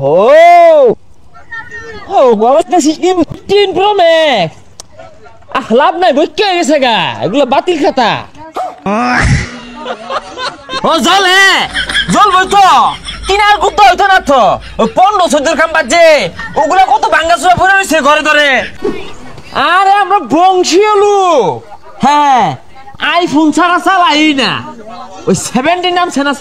Oh, what was this 15 Pro Max? লাভ নাই বইকে গেছে গা এগুলো বাতিল খাতা ও জলে জল বই তো কিনার কুত্তা হইতো না তো 15-14 খাম বাজে ওগুলা কত ভাঙ্গা চুরা পড়ে রইছে ঘরে ধরে আরে আমরা বংশীয় লোক হ্যাঁ আইফোন ছাড়া চালাই না ওই 70 নামছে না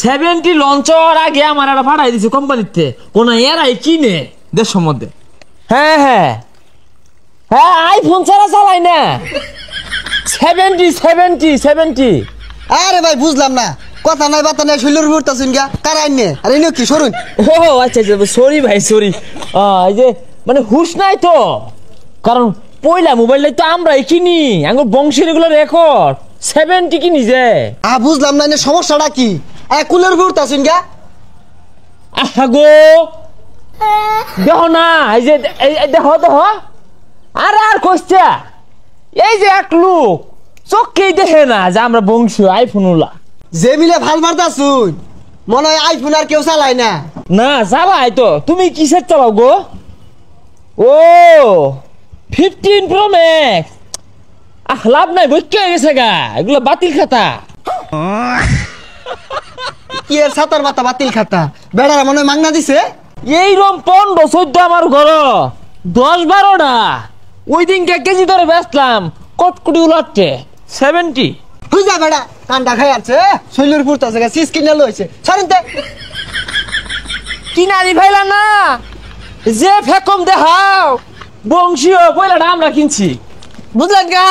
70 লঞ্চ হওয়ার আগে আমার একটা পাঠাই দিছে কোম্পানিতে কোন এরাই কিনে দেশের মধ্যে হ্যাঁ হ্যাঁ হ্যাঁ আইফোন ছাড়া চালাই না 70 আরে ভাই বুঝলাম না কথা নাই বাতা নাই শৈলর উঠতাছুন গা কারাই নে আরে নিও কি সরুন ও আচ্ছা সরি ভাই সরি এই যে মানে হুশ নাই তো কারণ পয়লা মোবাইলটাই তো আমরাই কিনি আঙ্গুর বংশের এগুলো রেকর্ড 70 কিনি যে বুঝলাম না সমস্যাটা কি কুলের উঠতাছুন গা গো দেখো না এই যে দেখো আরে আর কইছে এই যে এক লোক চোখেই দেখে না যে আমরা বংশীয় আইফোন ওলা যে মিলে ভাল মারতাছুন মনে হয় আইফোন আর কেউ চালায় না না চালাই তো তুমি কিসের চালাও গো ও 15 Pro Max লাভ নাই বইকে গেছে গা এগুলো বাতিল খাতা কি এর সাতার মাথা বাতিল খাতা বেড়ারা মনে হয় মাগনা দিছে এইরকম 15-14 আমার ঘর 10-12টা ওই দিন কেজি ধরে বেচলাম কটকুটি উলাটে 70 তুই যা বেড়া কান্ডা খাই আছে শৈলর পুরতাছে গা সিস কিনে লইছে ছাড়তে কিনারি ভাইলা না যে ফেকম দেখাও বংশীয় পয়লাটা আমরা কিনছি বুঝলেন গা।